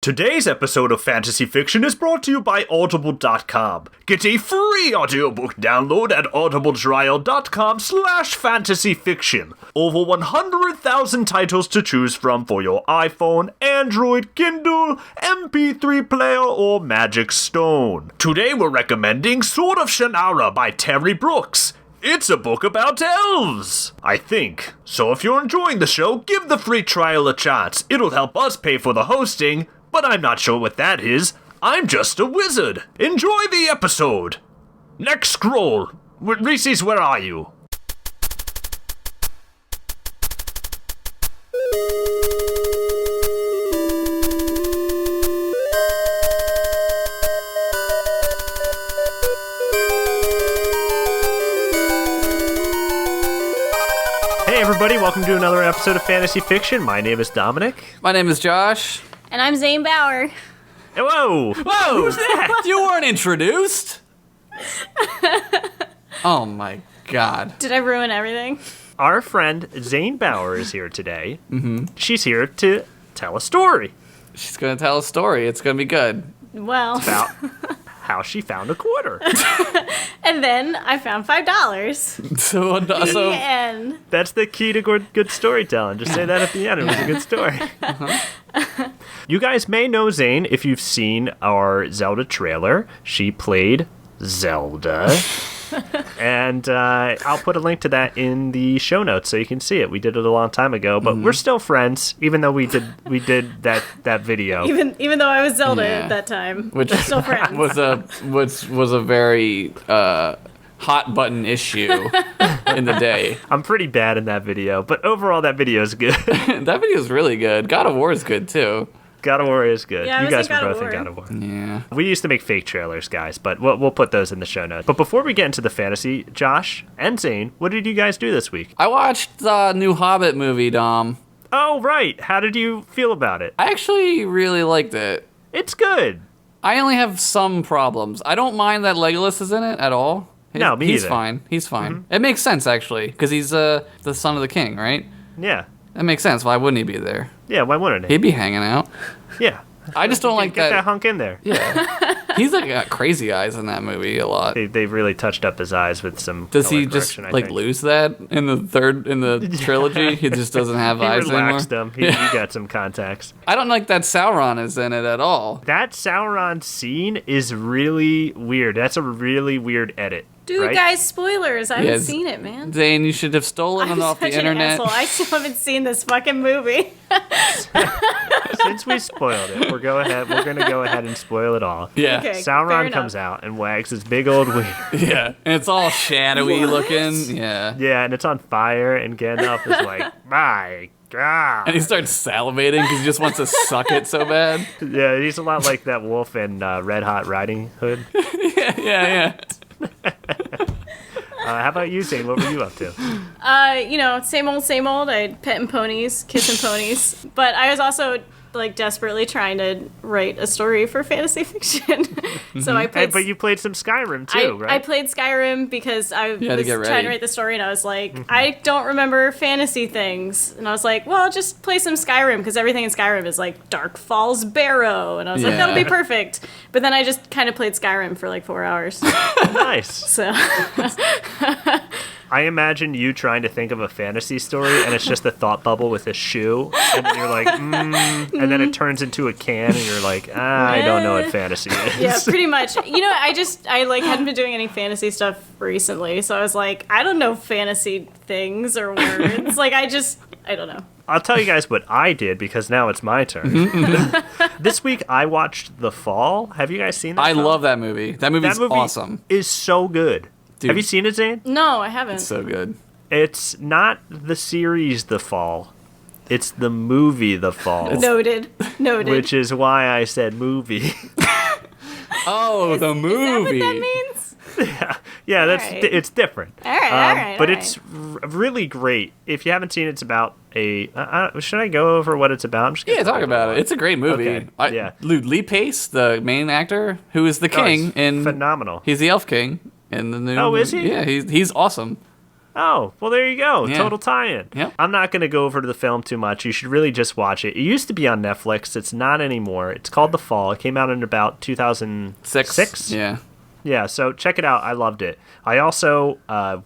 Today's episode of Fantasy Fiction is brought to you by Audible.com. Get a free audiobook download at audibletrial.com/fantasyfiction. Over 100,000 titles to choose from for your iPhone, Android, Kindle, MP3 player, or Magic Stone. Today we're recommending Sword of Shannara by Terry Brooks. It's a book about elves, I think. So if you're enjoying the show, give the free trial a chance. It'll help us pay for the hosting, but I'm not sure what that is. I'm just a wizard. Enjoy the episode. Next scroll. Reeses, where are you? Hey everybody, welcome to another episode of Fantasy Fiction. My name is Dominic. My name is Josh. And I'm Zane Bauer. Whoa! Whoa! Who's that? You weren't introduced? Oh my god. Did I ruin everything? Our friend Zane Bauer is here today. She's here to tell a story She's gonna tell a story. It's gonna be good. Well, about how she found a quarter. and then I found $5. So, The end. That's the key to good storytelling. Just say that at the end. It was a good story. You guys may know Zane if you've seen our Zelda trailer. She played Zelda. And I'll put a link to that in the show notes so you can see it. We did it a long time ago, but we're still friends, even though we did that video. Even though I was Zelda at that time, which we're still friends. was a very hot button issue in the day. I'm pretty bad in that video, but overall that video is good. That video is really good. God of War is good too. God of War is good. Yeah, you guys were God of both in War. God of War. Yeah. We used to make fake trailers, guys, but we'll put those in the show notes. But before we get into the fantasy, Josh and Zane, what did you guys do this week? I watched the new Hobbit movie, Dom. Oh, right. How did you feel about it? I actually really liked it. It's good. I only have some problems. I don't mind that Legolas is in it at all. No, me He's either. fine. He's fine. It makes sense, actually, because he's the son of the king, right? Yeah. That makes sense. Why wouldn't he be there? Yeah, why wouldn't it? He'd be hanging out. Yeah. I just don't like Get that that. hunk in there. Yeah. He's like got crazy eyes in that movie a lot. They've really touched up his eyes with some Does color he just correction, I like think. lose that in the trilogy? He just doesn't have He eyes anymore. relaxed them. He got some contacts. I don't like that Sauron is in it at all. That Sauron scene is really weird. That's a really weird edit. Dude, right? guys, spoilers. I haven't Yes. seen it, man. Zane, you should have stolen I'm it off such the an internet. asshole. I still haven't seen this fucking movie. Since we spoiled it, we're gonna go ahead and spoil it all. Yeah. Okay. fair Sauron enough. comes out and wags his big old wiener. Yeah. And it's all shadowy What? looking. Yeah. Yeah, and it's on fire, and Gandalf is like, my God. And he starts salivating because he just wants to suck it so bad. Yeah, he's a lot like that wolf in Red Hot Riding Hood. Yeah. How about you, Zane? What were you up to? Same old. I petting ponies, kissing ponies. But I was also like desperately trying to write a story for fantasy fiction. So I Hey, played. but you played some Skyrim too, right? I played Skyrim because I was to get trying ready. to write the story, and I was like, I don't remember fantasy things, and I was like, well, just play some Skyrim because everything in Skyrim is like Dark Falls Barrow, and I was like, that'll be Yeah. perfect. But then I just kind of played Skyrim for like 4 hours. Nice. So I imagine you trying to think of a fantasy story, and it's just a thought bubble with a shoe, and then you're like, and then it turns into a can, and you're like, I don't know what fantasy is. yeah, pretty much. I like hadn't been doing any fantasy stuff recently, so I was like, I don't know fantasy things or words. Like I don't know. I'll tell you guys what I did because now it's my turn. This week I watched The Fall. Have you guys seen that? I film? love that movie. That movie's that movie. awesome. Is so good. Dude. Have you seen it, Zane? No, I haven't. So good. It's not the series The Fall. It's the movie The Fall. Noted. Which is why I said movie. Oh, the Is that movie. what that means? Yeah, that's Alright. it's different. All right. But it's really great. If you haven't seen it, it's about a. Should I go over what it's about? I'm just gonna Yeah, talk about it. It's a great movie. Okay, yeah. Lee Pace, the main actor, who is the king he's in phenomenal. He's the Elf King in the new. Oh, is movie. he? Yeah, he's awesome. Oh, well, there you go. Yeah. Total tie-in. Yep. I'm not going to go over to the film too much. You should really just watch it. It used to be on Netflix. It's not anymore. It's called The Fall. It came out in about 2006. Yeah. Yeah, so check it out. I loved it. I also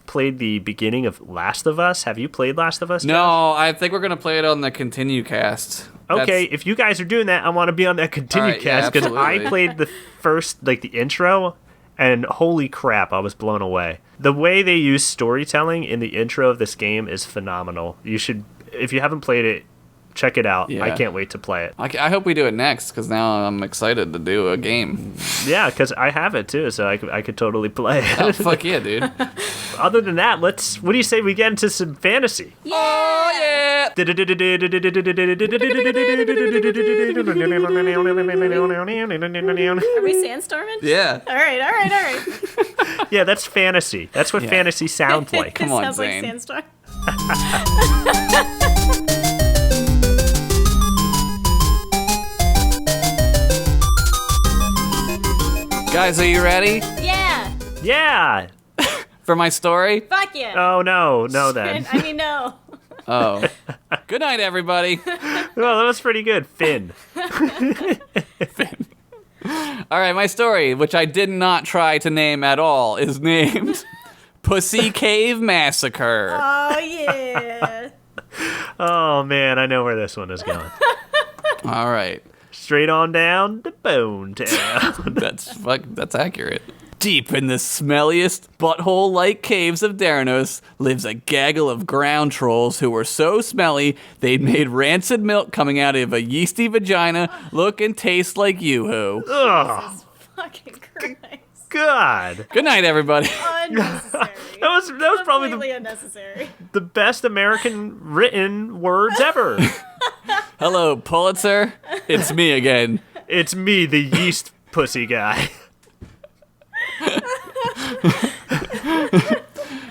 played the beginning of Last of Us. Have you played Last of Us? No, I think we're going to play it on the continue cast. Okay, if you guys are doing that, I want to be on that continue All right, yeah, cast because I absolutely. played the first, like the intro, and holy crap, I was blown away. The way they use storytelling in the intro of this game is phenomenal. You should, if you haven't played it, check it out. Yeah. I can't wait to play it. I hope we do it next, because now I'm excited to do a game. Yeah, because I have it too, so I could totally play it. Oh, fuck yeah, dude. Other than that, what do you say we get into some fantasy? Oh, yeah! Are we sandstorming? Yeah. All right. Yeah, that's fantasy. That's what Yeah. fantasy sounds like. Come on, Sounds like Zane. sandstorm. Guys, are you ready Yeah. Yeah. for my story? Fuck yeah. Oh, no then. I mean, no. Oh. Good night, everybody. Well, that was pretty good. Finn. All right, my story, which I did not try to name at all, is named Pussy Cave Massacre. Oh, yeah. Oh, man, I know where this one is going. All right. Straight on down to Bone Town. That's accurate. Deep in the smelliest, butthole-like caves of Daranos lives a gaggle of ground trolls who were so smelly they'd made rancid milk coming out of a yeasty vagina look and taste like yoo-hoo. Ugh, Fucking Christ. God. Good night, everybody. Unnecessary. That was probably Completely unnecessary. the best American written words ever. Hello, Pulitzer. It's me again. It's me, the yeast pussy guy.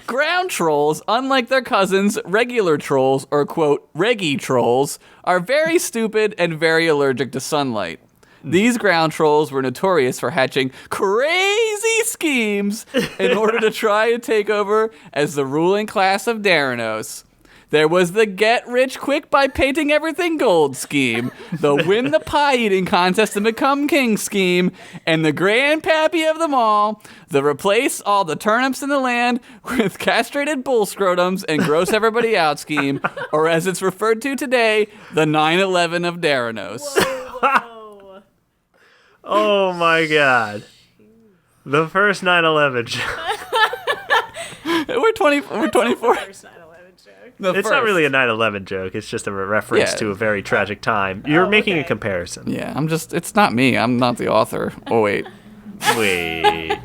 Ground trolls, unlike their cousins, regular trolls, or quote, reggie trolls, are very stupid and very allergic to sunlight. These ground trolls were notorious for hatching crazy schemes in order to try and take over as the ruling class of Daranos. There was the get rich quick by painting everything gold scheme, the win the pie eating contest and become king scheme, and the grandpappy of them all, the replace all the turnips in the land with castrated bull scrotums and gross everybody out scheme, or as it's referred to today, the 9/11 of Daranos. Whoa. Oh my God. The first 9/11 joke. We're 24. First 9/11 joke. It's not really a 9/11 joke. It's just a reference Yeah. to a very tragic time. You're making a okay. comparison. Yeah, it's not me. I'm not the author. Oh, wait. Wait.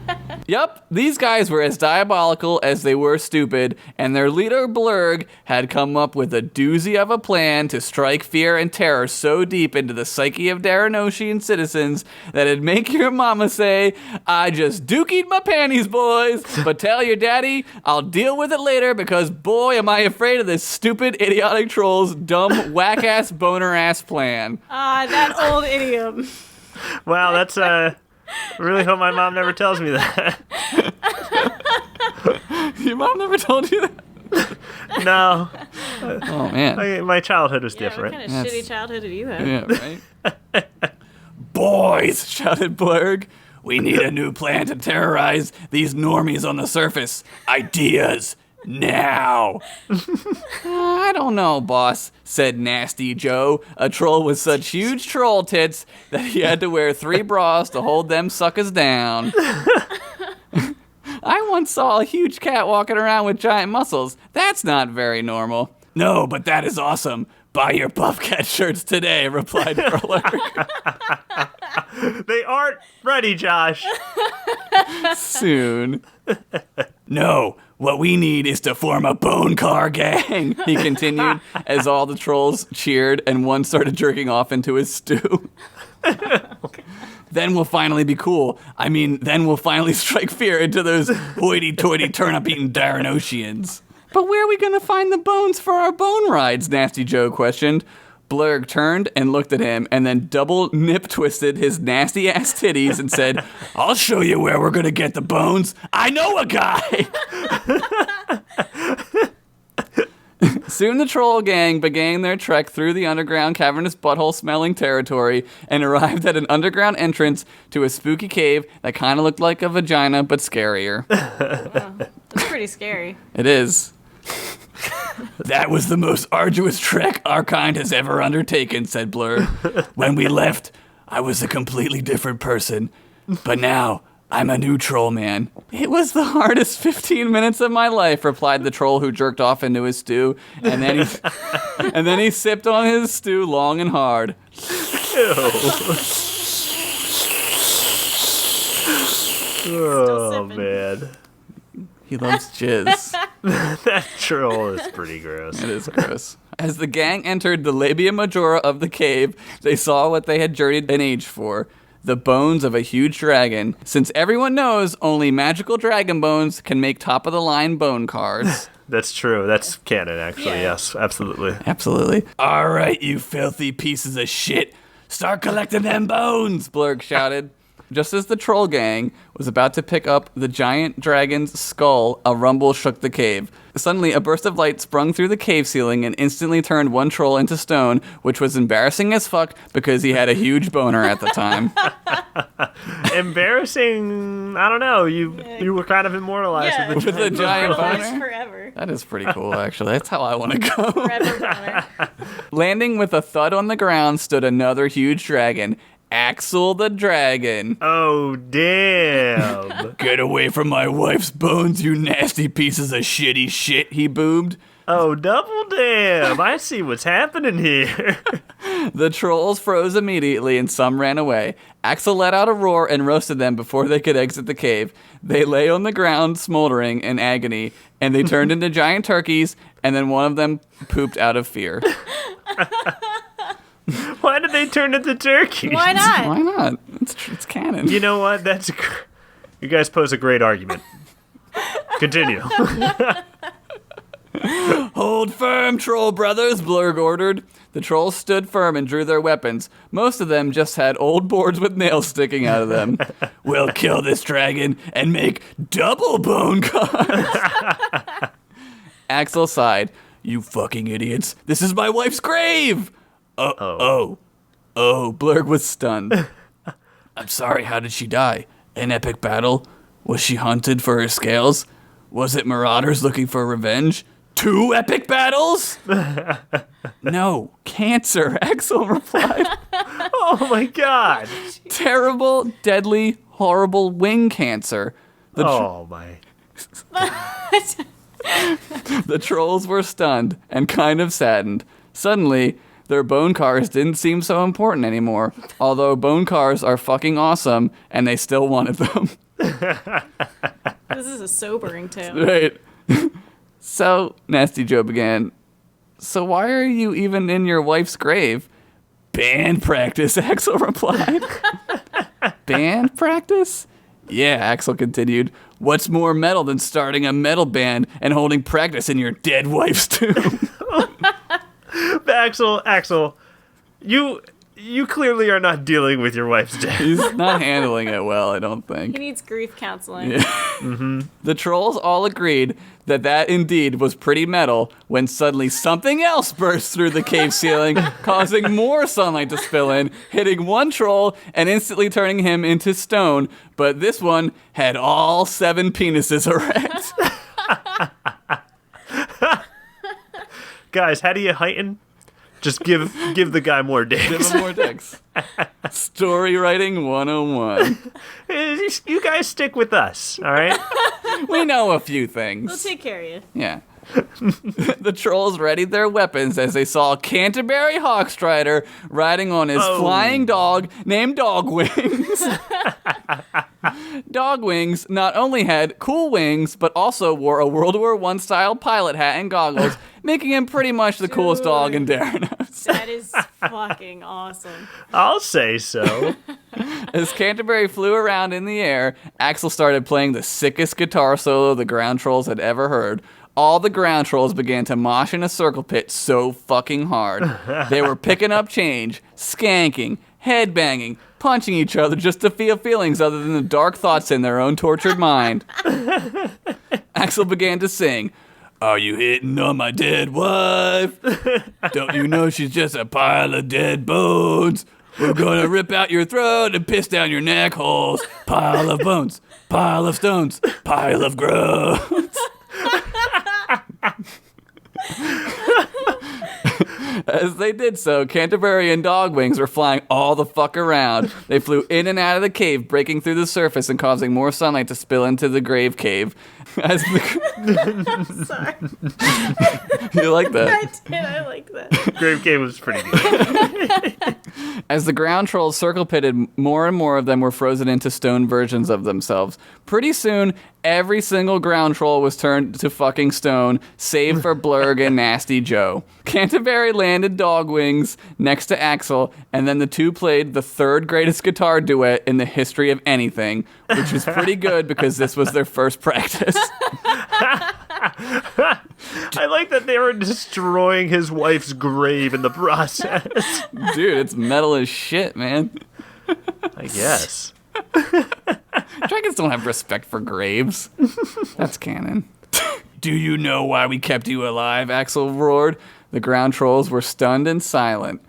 Yup, these guys were as diabolical as they were stupid, and their leader Blurg had come up with a doozy of a plan to strike fear and terror so deep into the psyche of Daranosian citizens that it'd make your mama say, I just dookied my panties, boys, but tell your daddy I'll deal with it later because boy am I afraid of this stupid, idiotic troll's dumb, whack-ass, boner-ass plan. That old idiom. Wow, that's really hope my mom never tells me that. Your mom never told you that? No. Oh, man. My childhood was Yeah, what different. kind of That's- shitty childhood did you have? Yeah, right? Boys, shouted Blurg, we need a new plan to terrorize these normies on the surface. Ideas, now. I don't know, boss, said Nasty Joe, a troll with such huge troll tits that he had to wear 3 bras to hold them suckers down. I once saw a huge cat walking around with giant muscles. That's not very normal. No, but that is awesome. Buy your buff cat shirts today, replied Blurg. They aren't ready, Josh. Soon. No, what we need is to form a bone car gang, he continued as all the trolls cheered and one started jerking off into his stew. Then we'll finally be cool. I mean, then we'll finally strike fear into those hoity-toity turnip-eating Daranosians. But where are we going to find the bones for our bone rides? Nasty Joe questioned. Blurg turned and looked at him and then double nip twisted his nasty ass titties and said, I'll show you where we're gonna get the bones. I know a guy. Soon the troll gang began their trek through the underground cavernous butthole-smelling territory and arrived at an underground entrance to a spooky cave that kind of looked like a vagina but scarier. Wow, that's pretty scary. It is. That was the most arduous trek our kind has ever undertaken, said Blur. When we left, I was a completely different person, but now I'm a new troll man. It was the hardest 15 minutes of my life, replied the troll who jerked off into his stew, and then he sipped on his stew long and hard. Oh, man. He loves jizz. That troll is pretty gross. It is gross. As the gang entered the labia majora of the cave, they saw what they had journeyed an age for. The bones of a huge dragon. Since everyone knows only magical dragon bones can make top-of-the-line bone cards. That's true. That's canon, actually. Yeah. Yes, absolutely. Absolutely. All right, you filthy pieces of shit. Start collecting them bones, Blurg shouted. Just as the troll gang was about to pick up the giant dragon's skull, a rumble shook the cave. Suddenly, a burst of light sprung through the cave ceiling and instantly turned one troll into stone, which was embarrassing as fuck because he had a huge boner at the time. Embarrassing? I don't know. You were kind of immortalized Yeah, with With a giant Lives boner? forever. That is pretty cool, actually. That's how I want to go. Forever boner. Landing with a thud on the ground stood another huge dragon, Axel the Dragon. Oh, damn. Get away from my wife's bones, you nasty pieces of shitty shit, he boomed. Oh, double damn. I see what's happening here. The trolls froze immediately and some ran away. Axel let out a roar and roasted them before they could exit the cave. They lay on the ground smoldering in agony, and they turned into giant turkeys, and then one of them pooped out of fear. Why did they turn into turkeys? Why not? Why not? It's canon. You know what? You guys pose a great argument. Continue. Hold firm, troll brothers, Blurg ordered. The trolls stood firm and drew their weapons. Most of them just had old boards with nails sticking out of them. We'll kill this dragon and make double bone cards. Axel sighed. You fucking idiots. This is my wife's grave. Oh, Blurg was stunned. I'm sorry, how did she die? An epic battle? Was she hunted for her scales? Was it marauders looking for revenge? 2 epic battles? No, cancer, Axel replied. Oh my god. Terrible, deadly, horrible wing cancer. Oh my. The trolls were stunned and kind of saddened. Suddenly, their bone cars didn't seem so important anymore, although bone cars are fucking awesome, and they still wanted them. This is a sobering tale. Right. So, Nasty Joe began, so why are you even in your wife's grave? Band practice, Axel replied. Band practice? Yeah, Axel continued. What's more metal than starting a metal band and holding practice in your dead wife's tomb? Axel, you clearly are not dealing with your wife's death. He's not handling it well, I don't He think. needs grief counseling. Yeah. Mm-hmm. The trolls all agreed that indeed was pretty metal when suddenly something else burst through the cave ceiling, causing more sunlight to spill in, hitting one troll and instantly turning him into stone. But this one had all 7 penises erect. Guys, how do you heighten? Just give the guy more dicks. Give him more dicks. Story writing 101. You guys stick with us, all right? We know a few things. We'll take care of you. Yeah. The trolls readied their weapons as they saw Canterbury Hawkstrider riding on his flying dog named Dogwings. Dogwings not only had cool wings, but also wore a World War I style pilot hat and goggles, making him pretty much the coolest dog in Daranos. That is fucking awesome. I'll say so. As Canterbury flew around in the air, Axel started playing the sickest guitar solo the ground trolls had ever heard. all the ground trolls began to mosh in a circle pit so fucking hard. They were picking up change, skanking, headbanging, punching each other just to feel feelings other than the dark thoughts in their own tortured mind. Axel began to sing, "Are you hitting on my dead wife? Don't you know she's just a pile of dead bones? We're gonna rip out your throat and piss down your neck holes. Pile of bones, pile of stones, pile of groans." As they did so, Canterbury and Dogwings were flying all the fuck around. They flew in and out of the cave, breaking through the surface and causing more sunlight to spill into the grave cave. As the... Sorry. You like that? I did. I like that. Grave Cave was pretty good. As the ground trolls circle pitted, more and more of them were frozen into stone versions of themselves. Pretty soon, every single ground troll was turned to fucking stone, save for Blurg and Nasty Joe. Canterbury landed Dogwings next to Axel, and then the two played the third greatest guitar duet in the history of anything, which was pretty good because this was their first practice. I like that they were destroying his wife's grave in the process. Dude, it's metal as shit, man. I guess. Dragons don't have respect for graves. That's canon. "Do you know why we kept you alive?" Axel roared. The ground trolls were stunned and silent.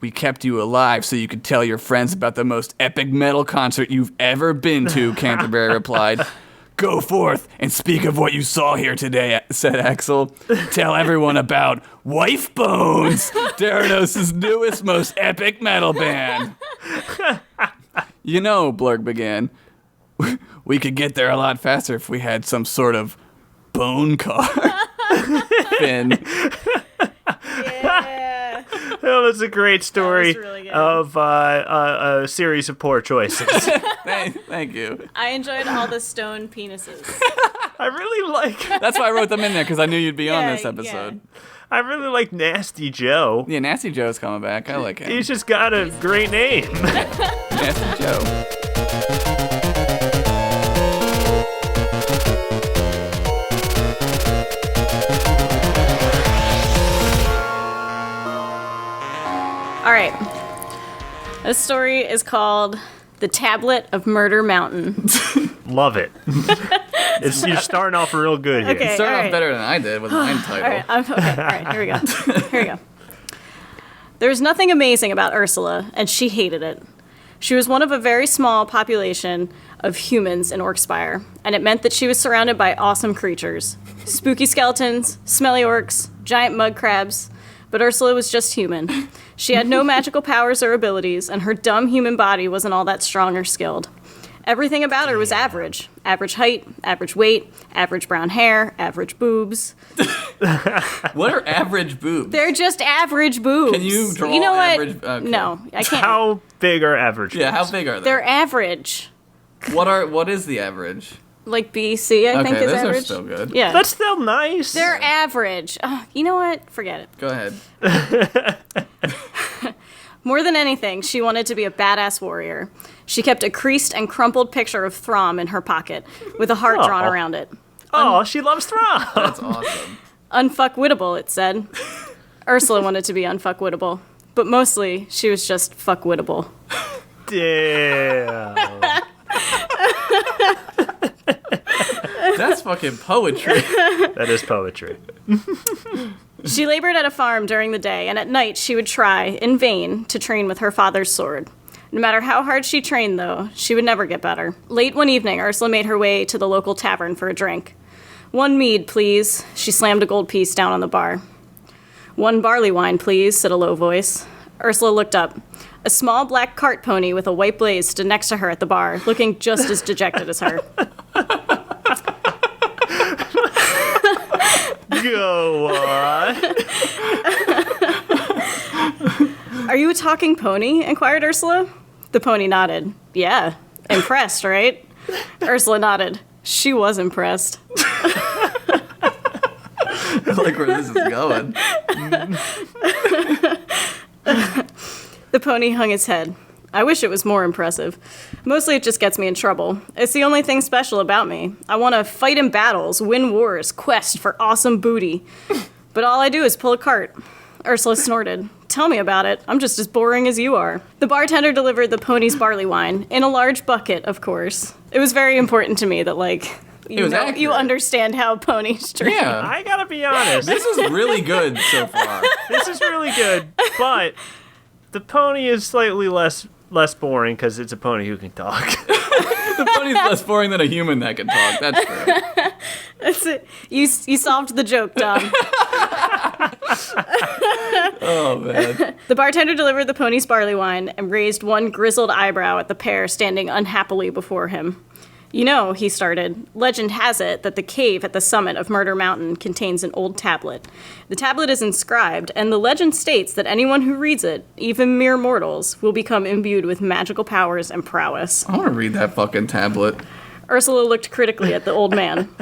"We kept you alive so you could tell your friends about the most epic metal concert you've ever been to," Canterbury replied. "Go forth and speak of what you saw here today," said Axel. "Tell everyone about Wife Bones, Theranos' newest, most epic metal band." "You know," Blurg began, "we could get there a lot faster if we had some sort of bone car." Finn. Yeah. Well, that's a great story really good. of a series of poor choices. Thank you. I enjoyed all the stone penises. I really like. That's why I wrote them in there, because I knew you'd be on Yeah, this episode. I really like Nasty Joe. Yeah, Nasty Joe's coming back. I like him. He's just got a great name. Nasty Joe. All right. This story is called "The Tablet of Murder Mountain." Love it. You're starting off real good here. Okay. Started all off right. better than I did with my title. All right, okay, all right, here we go. Here we go. There was nothing amazing about Ursula, and she hated it. She was one of a very small population of humans in Orkspire, and it meant that she was surrounded by awesome creatures. Spooky skeletons, smelly orcs, giant mud crabs, but Ursula was just human. She had no magical powers or abilities, and her dumb human body wasn't all that strong or skilled. Everything about her was average. Average height, average weight, average brown hair, average boobs. What are average boobs? They're just average boobs. Can you draw You know what? average- okay. No, I can't. How big are average? Yeah, how boobs? big are they? They're average. What is the average? Like B, C, I think Okay, is those are average. still good. Yeah. That's still nice. They're average. You know what? Forget it. Go ahead. More than anything, she wanted to be a badass warrior. She kept a creased and crumpled picture of Throm in her pocket, with a heart drawn Aw. around it. Oh, she loves Throm. That's awesome. Unfuckwittable, it said. Ursula wanted to be unfuckwittable, but mostly she was just fuckwittable. Damn. That's fucking poetry. That is poetry. She labored at a farm during the day, and at night she would try, in vain, to train with her father's sword. No matter how hard she trained, though, she would never get better. Late one evening, Ursula made her way to the local tavern for a drink. "One mead, please." She slammed a gold piece down on the bar. "One barley wine, please," said a low voice. Ursula looked up. A small black cart pony with a white blaze stood next to her at the bar, looking just as dejected as her. Go on. "Are you a talking pony?" inquired Ursula. The pony nodded. "Yeah. Impressed, right?" Ursula nodded. She was impressed. I like where this is going. The pony hung his head. I wish it was more impressive. Mostly it just gets me in trouble. It's the only thing special about me. I want to fight in battles, win wars, quest for awesome booty. But all I do is pull a cart. Ursula snorted. Tell me about it. I'm just as boring as you are. The bartender delivered the pony's barley wine, in a large bucket, of course. It was very important to me that, like, you understand how ponies drink. Yeah. I gotta be honest. This is really good so far. This is really good, but the pony is slightly less boring because it's a pony who can talk. The pony's less boring than a human that can talk. That's true. That's it. You solved the joke, Dom. Oh, man. The bartender delivered the pony's barley wine and raised one grizzled eyebrow at the pair standing unhappily before him. You know, he started, legend has it that the cave at the summit of Murder Mountain contains an old tablet. The tablet is inscribed, and the legend states that anyone who reads it, even mere mortals, will become imbued with magical powers and prowess. I want to read that fucking tablet. Ursula looked critically at the old man.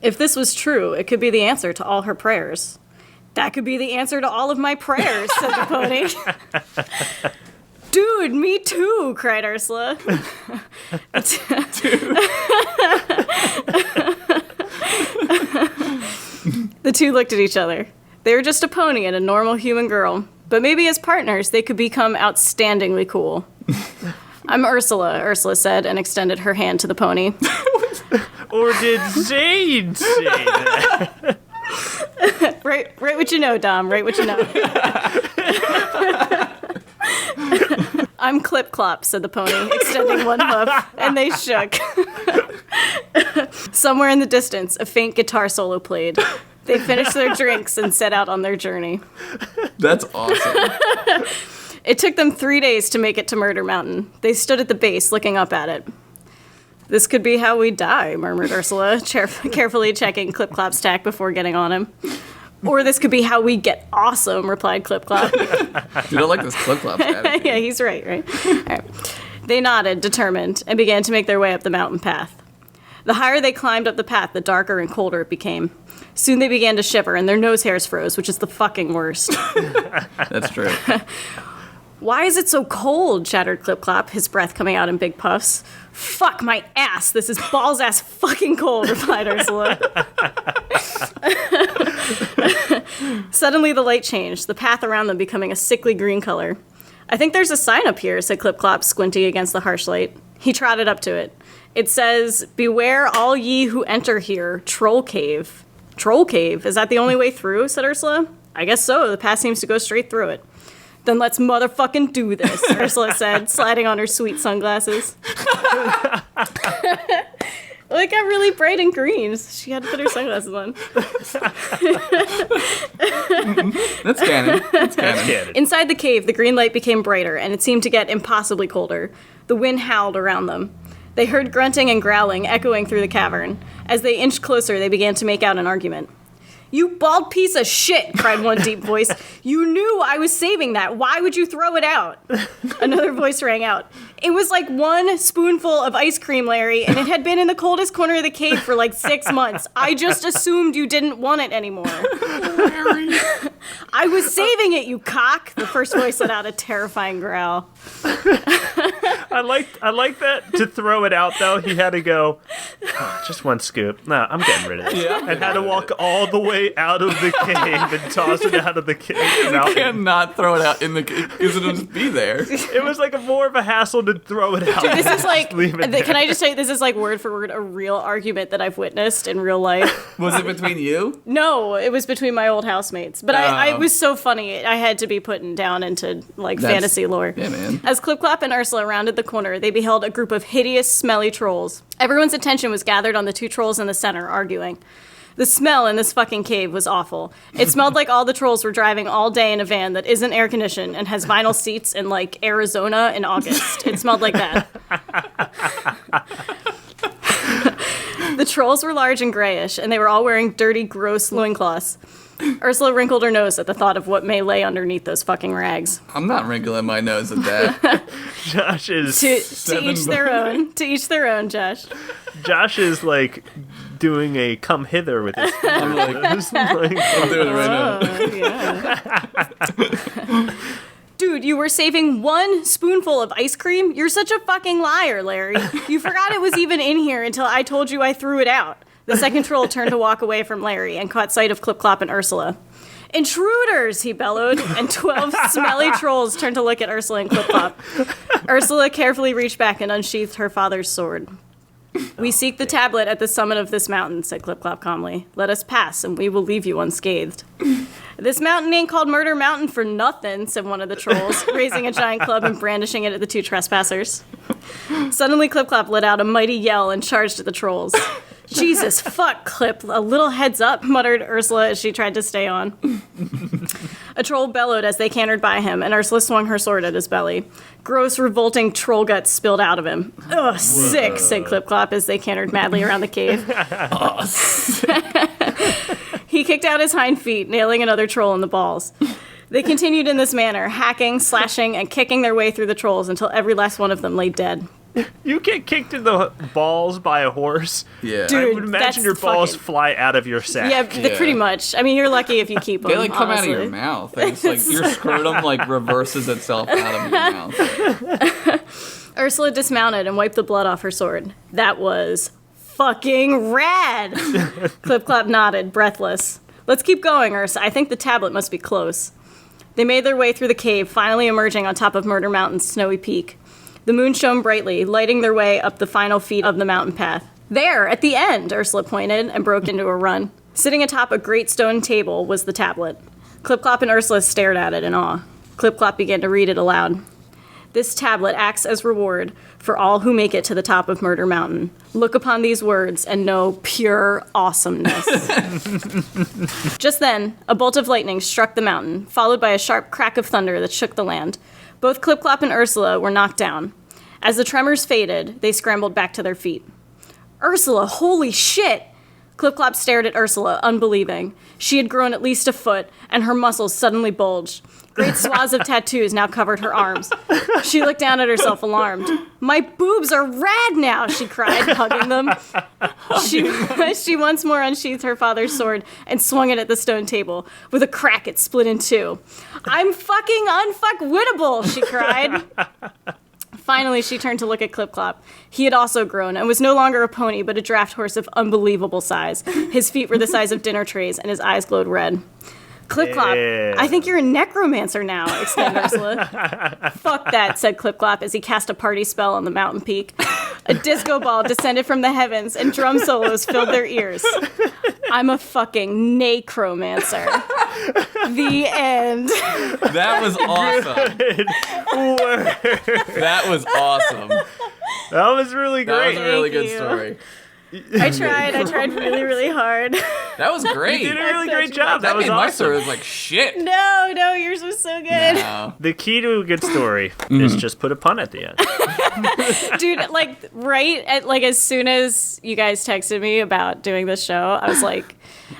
If this was true, it could be the answer to all her prayers. That could be the answer to all of my prayers, said the pony. Dude, me too, cried Ursula. The two looked at each other. They were just a pony and a normal human girl, but maybe as partners they could become outstandingly cool. I'm Ursula, Ursula said and extended her hand to the pony. Or did Zayn say that? Right what you know, Dom, right what you know. I'm Clip Clop, said the pony, extending one hoof, and they shook. Somewhere in the distance, a faint guitar solo played. They finished their drinks and set out on their journey. That's awesome. It took them 3 days to make it to Murder Mountain. They stood at the base, looking up at it. This could be how we die, murmured Ursula, carefully checking Clip Clop's tack before getting on him. Or this could be how we get awesome, replied Clip Clop. Dude, I like this Clip Clop attitude. Yeah, he's right. All right. They nodded, determined, and began to make their way up the mountain path. The higher they climbed up the path, the darker and colder it became. Soon they began to shiver, and their nose hairs froze, which is the fucking worst. That's true. Why is it so cold? Chattered Clip Clop, his breath coming out in big puffs. Fuck my ass. This is balls ass fucking cold, replied Ursula. Suddenly the light changed, the path around them becoming a sickly green color. I think there's a sign up here, said Clip Clop, squinting against the harsh light. He trotted up to it. It says, beware all ye who enter here, Troll Cave. Troll Cave? Is that the only way through? Said Ursula. I guess so. The path seems to go straight through it. Then let's motherfucking do this, Ursula said, sliding on her sweet sunglasses. Well, it got really bright and green. She had to put her sunglasses on. That's canon. That's canon. Inside the cave, the green light became brighter, and it seemed to get impossibly colder. The wind howled around them. They heard grunting and growling echoing through the cavern. As they inched closer, they began to make out an argument. You bald piece of shit, cried one deep voice. You knew I was saving that. Why would you throw it out? Another voice rang out. It was like one spoonful of ice cream, Larry, and it had been in the coldest corner of the cave for like 6 months. I just assumed you didn't want it anymore. Larry. I was saving it, you cock. The first voice let out a terrifying growl. I like that to throw it out though. He had to go, "Oh, just one scoop. No, I'm getting rid of this. Yeah. And had to walk all the way out of the cave and toss it out of the cave. You cannot throw it out in the cave because it'll just be there. It was like more of a hassle to throw it out. Dude, this is like, leave it there. can I just say, this is like word for word a real argument that I've witnessed in real life. Was it between you? No, it was between my old housemates. But I it was so funny. I had to be put down into like fantasy lore. Yeah, man. As Clip Clop and Ursula rounded the corner, they beheld a group of hideous, smelly trolls. Everyone's attention was gathered on the two trolls in the center, arguing. The smell in this fucking cave was awful. It smelled like all the trolls were driving all day in a van that isn't air conditioned and has vinyl seats in like Arizona in August. It smelled like that. The trolls were large and grayish, and they were all wearing dirty, gross loincloths. Ursula wrinkled her nose at the thought of what may lay underneath those fucking rags. I'm not wrinkling my nose at that. Josh is To each their own. To each their own, Josh. Josh is like doing a come hither with his fingers. I'm doing it right now. Yeah. Dude, Dude, you were saving 1 spoonful of ice cream? You're such a fucking liar, Larry. You forgot it was even in here until I told you I threw it out. The second troll turned to walk away from Larry and caught sight of Clip Clop and Ursula. Intruders, he bellowed, and 12 smelly trolls turned to look at Ursula and Clip Clop. Ursula carefully reached back and unsheathed her father's sword. We seek the tablet at the summit of this mountain, said Clip Clop calmly. Let us pass, and we will leave you unscathed. This mountain ain't called Murder Mountain for nothing, said one of the trolls, raising a giant club and brandishing it at the 2 trespassers. Suddenly, Clip Clop let out a mighty yell and charged at the trolls. Jesus fuck, Clip. A little heads up, muttered Ursula as she tried to stay on. A troll bellowed as they cantered by him, and Ursula swung her sword at his belly. Gross, revolting troll guts spilled out of him. Ugh, sick, said Clip Clop as they cantered madly around the cave. He kicked out his hind feet, nailing another troll in the balls. They continued in this manner, hacking, slashing, and kicking their way through the trolls until every last one of them lay dead. You get kicked in the balls by a horse. Yeah. I would Dude, imagine your balls fly out of your sack. Yeah, pretty much. I mean, you're lucky if you keep them. They like come honestly. out of your mouth. It's like your scrotum like reverses itself out of your mouth. Ursula dismounted and wiped the blood off her sword. That was fucking rad. Clip Clop nodded, breathless. Let's keep going, Ursa. I think the tablet must be close. They made their way through the cave, finally emerging on top of Murder Mountain's snowy peak. The moon shone brightly, lighting their way up the final feet of the mountain path. There, at the end, Ursula pointed and broke into a run. Sitting atop a great stone table was the tablet. Clip Clop and Ursula stared at it in awe. Clip Clop began to read it aloud. This tablet acts as reward for all who make it to the top of Murder Mountain. Look upon these words and know pure awesomeness. Just then, a bolt of lightning struck the mountain, followed by a sharp crack of thunder that shook the land. Both Clip Clop and Ursula were knocked down. As the tremors faded, they scrambled back to their feet. Ursula, holy shit! Clip Clop stared at Ursula, unbelieving. She had grown at least a foot, and her muscles suddenly bulged. Great swaths of tattoos now covered her arms. She looked down at herself, alarmed. My boobs are rad now, she cried, hugging them. She once more unsheathed her father's sword and swung it at the stone table. With a crack, it split in 2. I'm fucking unfuckwittable, she cried. Finally, she turned to look at Clip Clop. He had also grown and was no longer a pony, but a draft horse of unbelievable size. His feet were the size of dinner trays, and his eyes glowed red. Clip Clop, I think you're a necromancer now, exclaimed Ursula. Fuck that, said Clip Clop as he cast a party spell on the mountain peak. A disco ball descended from the heavens, and drum solos filled their ears. I'm a fucking necromancer. The end. That was awesome. That was awesome. That was really That was great. a really Thank good you. story. I tried really, really hard. That was great. You did a really great job. That was made my story awesome. look like shit. No, yours was so good. No. The key to a good story is just put a pun at the end. Dude, like right at like as soon as you guys texted me about doing this show, I was like,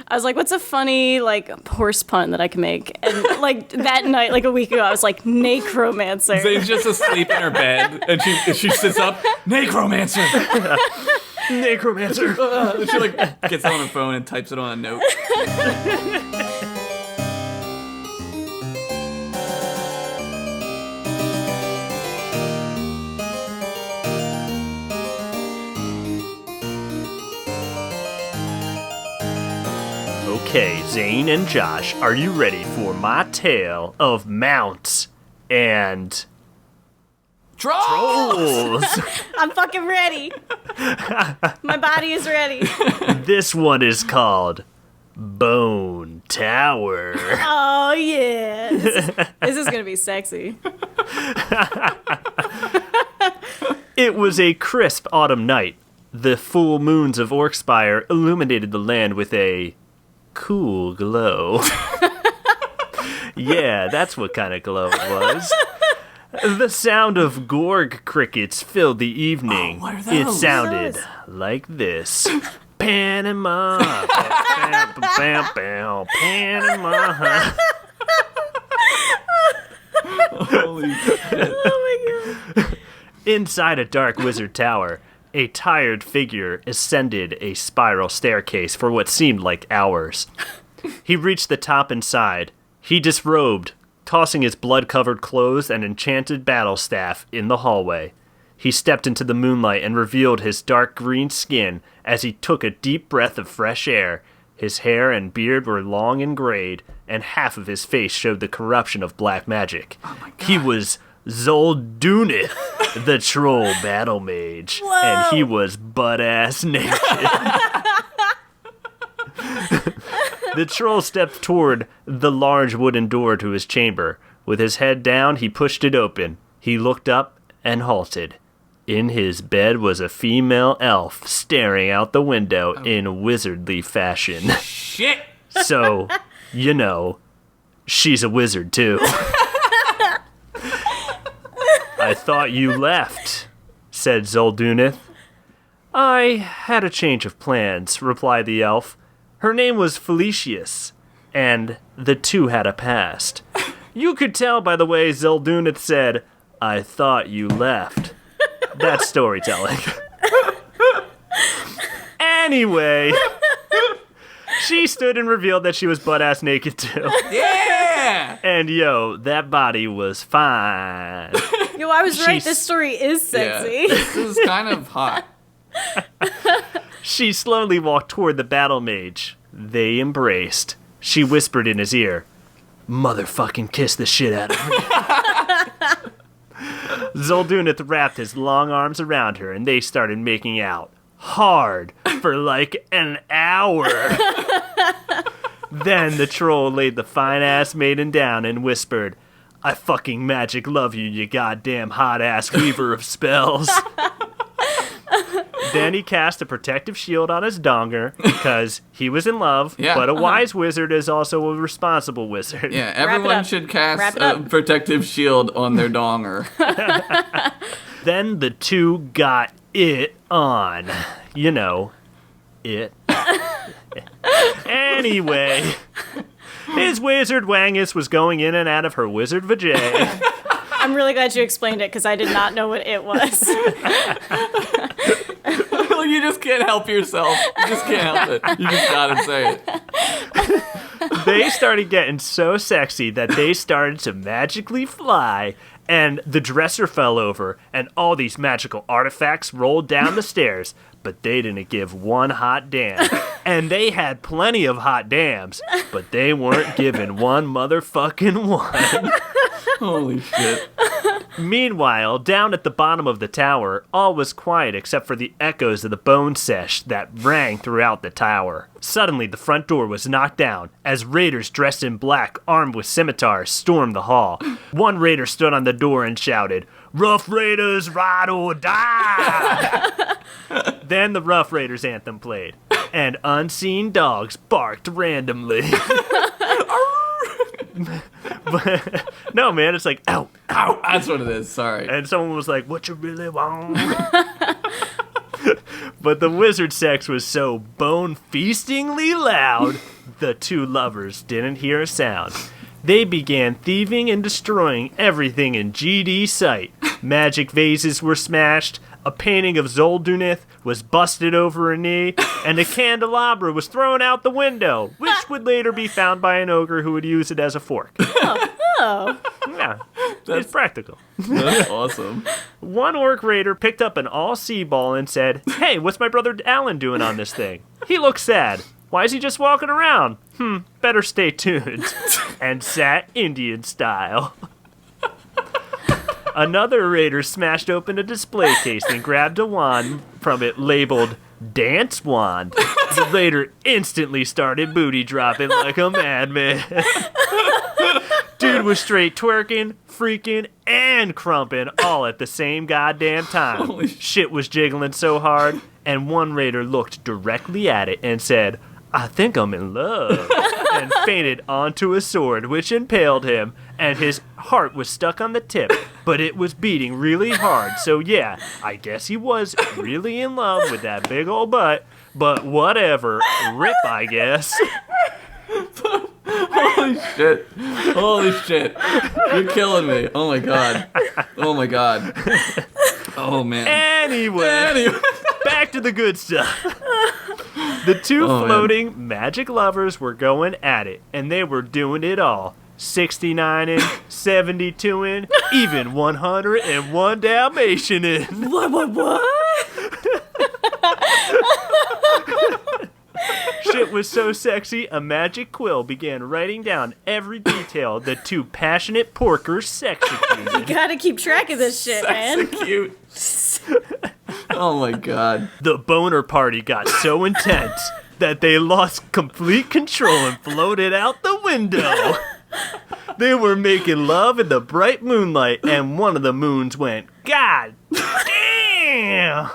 what's a funny like horse pun that I can make? And like that night, like a week ago, I was like necromancer. Zane's just asleep in her bed, and she sits up, necromancer. Necromancer. She like gets on her phone and types it on a note. Okay, Zane and Josh, are you ready for my tale of mounts and trolls? I'm fucking ready. My body is ready. This one is called Bone Tower. Oh yeah. This is gonna be sexy. It was a crisp autumn night. The full moons of Orkspire illuminated the land with a cool glow. Yeah, that's what kind of glow it was. The sound of gorg crickets filled the evening. Oh, what are It those? sounded like this. Panama. Bam, bam, bam, bam, Panama. Holy shit. Oh my god. Inside a dark wizard tower, a tired figure ascended a spiral staircase for what seemed like hours. He reached the top and sighed. He disrobed, tossing his blood-covered clothes and enchanted battle staff in the hallway. He stepped into the moonlight and revealed his dark green skin as he took a deep breath of fresh air. His hair and beard were long and grayed, and half of his face showed the corruption of black magic. Oh my God. He was Zoldunith, the troll battle mage, Whoa. and he was butt-ass naked. The troll stepped toward the large wooden door to his chamber. With his head down, he pushed it open. He looked up and halted. In his bed was a female elf staring out the window in wizardly fashion. Shit! So, you know, she's a wizard too. I thought you left, said Zoldunith. I had a change of plans, replied the elf. Her name was Felicius, and the two had a past. You could tell by the way Zoldunith said, I thought you left. That's storytelling. Anyway, she stood and revealed that she was butt-ass naked too. Yeah! And yo, that body was fine. Yo, I was right. She's- This story is sexy. Yeah, this is kind of hot. She slowly walked toward the battle mage. They embraced. She whispered in his ear, motherfucking kiss the shit out of me. Zoldunith wrapped his long arms around her and they started making out. Hard for like an hour. Then the troll laid the fine-ass maiden down and whispered, I fucking magic love you, you goddamn hot-ass weaver of spells. Then he cast a protective shield on his donger because he was in love, Yeah. but a wise wizard is also a responsible wizard. Yeah, it everyone up. should Wrap cast it a up. protective shield on their donger. Then the two got it on. You know, it. Anyway, his wizard Wangus was going in and out of her wizard vajay. I'm really glad you explained it because I did not know what it was. You just can't help yourself. You just can't help it. You just gotta say it. They started getting so sexy that they started to magically fly, and the dresser fell over, and all these magical artifacts rolled down the stairs, but they didn't give one hot damn. And they had plenty of hot dams, but they weren't giving one motherfucking one. Holy shit. Meanwhile, down at the bottom of the tower, all was quiet except for the echoes of the bone sesh that rang throughout the tower. Suddenly, the front door was knocked down as raiders dressed in black, armed with scimitars, stormed the hall. One raider stood on the door and shouted, "Rough Raiders, ride or die!" Then the Rough Raiders anthem played, and unseen dogs barked randomly. No, man, it's like, ow, ow. That's what it is, sorry. And someone was like, what you really want? But the wizard sex was so bone-feastingly loud, the two lovers didn't hear a sound. They began thieving and destroying everything in GD sight. Magic vases were smashed, a painting of Zoldunith was busted over a knee, and a candelabra was thrown out the window, which would later be found by an ogre who would use it as a fork. Oh. Yeah, it's practical. That's awesome. One orc raider picked up an all-sea ball and said, "Hey, what's my brother Alan doing on this thing? He looks sad. Why is he just walking around? Better stay tuned." And sat Indian style. Another raider smashed open a display case and grabbed a wand from it labeled Dance Wand. The raider instantly started booty dropping like a madman. Dude was straight twerking, freaking, and crumping all at the same goddamn time. Holy Shit was jiggling so hard, and one raider looked directly at it and said, "I think I'm in love," and fainted onto a sword, which impaled him, and his heart was stuck on the tip, but it was beating really hard, so yeah, I guess he was really in love with that big old butt, but whatever, rip, I guess. Holy shit. Holy shit. You're killing me. Oh my god. Oh my god. Oh man. Anyway, back to the good stuff. The two Oh, man. floating magic lovers were going at it, and they were doing it all. 69 in, 72 in, even 101 Dalmatian in. What? Shit was so sexy, a magic quill began writing down every detail the two passionate porkers sexecuted. Gotta keep track of this shit, man. Cute. Oh my god. The boner party got so intense that they lost complete control and floated out the window. They were making love in the bright moonlight, and one of the moons went, God damn!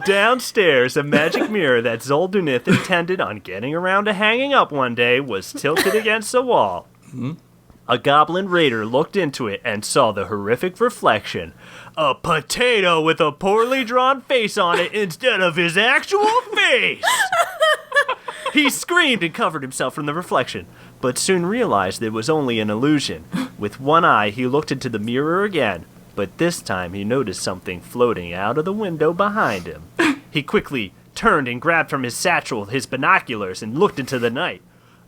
Downstairs, a magic mirror that Zoldunith intended on getting around to hanging up one day was tilted against the wall. A goblin raider looked into it and saw the horrific reflection. A potato with a poorly drawn face on it instead of his actual face! He screamed and covered himself from the reflection, but soon realized it was only an illusion. With one eye, he looked into the mirror again, but this time he noticed something floating out of the window behind him. He quickly turned and grabbed from his satchel his binoculars and looked into the night.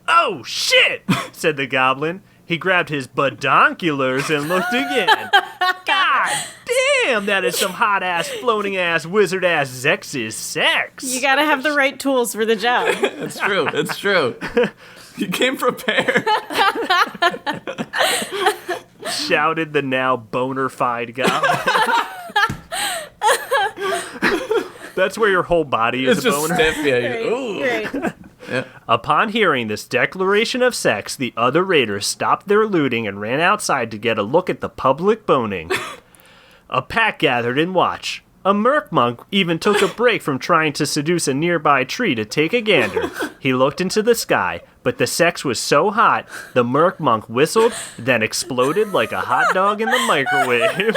Oh, shit, said the goblin. He grabbed his badonkulars and looked again. God damn, that is some hot-ass, floating-ass, wizard-ass Zex's sex. You gotta have the right tools for the job. It's true. It's true. You came prepared. Shouted the now boner-fied goblin. That's where your whole body is It's a just boner. stiff. Yeah. Great, Ooh. great. Yeah. Upon hearing this declaration of sex, the other raiders stopped their looting and ran outside to get a look at the public boning. A pack gathered and watched. A merc monk even took a break from trying to seduce a nearby tree to take a gander. He looked into the sky, but the sex was so hot, the merc monk whistled, then exploded like a hot dog in the microwave.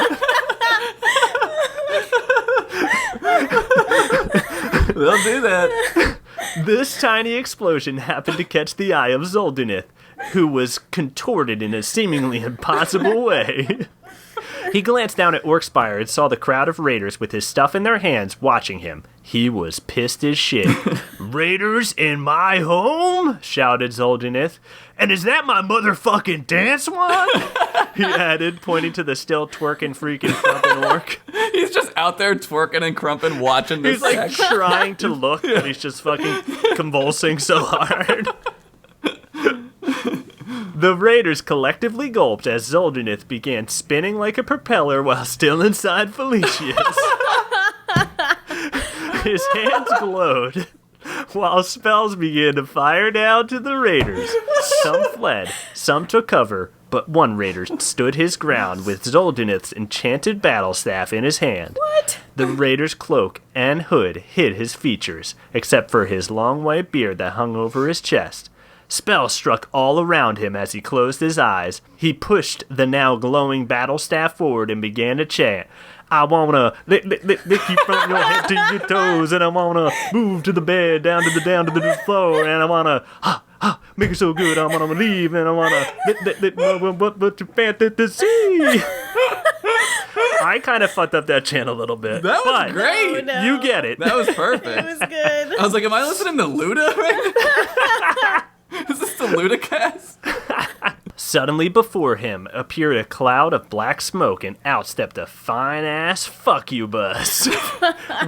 They'll do that. This tiny explosion happened to catch the eye of Zoldunith, who was contorted in a seemingly impossible way. He glanced down at Orkspire and saw the crowd of raiders with his stuff in their hands watching him. He was pissed as shit. Raiders in my home? Shouted Zoldunith. And is that my motherfucking dance one? He added, pointing to the still twerking, freaking, thumping orc. He's just out there twerking and crumping, watching this. He's like sex. trying to look, but he's just fucking convulsing so hard. The raiders collectively gulped as Zoldunith began spinning like a propeller while still inside Felicius. His hands glowed, while spells began to fire down to the raiders. Some fled, some took cover, but one raider stood his ground with Zoldunith's enchanted battle staff in his hand. What? The raider's cloak and hood hid his features, except for his long white beard that hung over his chest. Spells struck all around him as he closed his eyes. He pushed the now glowing battle staff forward and began to chant, I wanna lick you from your head to your toes, and I wanna move to the bed, down to the floor, and I wanna make it so good, I wanna leave, and I wanna what you fantasy. I kind of fucked up that chant a little bit. That was but great. Oh, no. You get it. That was perfect. It was good. I was like, am I listening to Luda right now? Is this the Ludacast? Suddenly before him appeared a cloud of black smoke, and out stepped a fine-ass fuck-you-bus,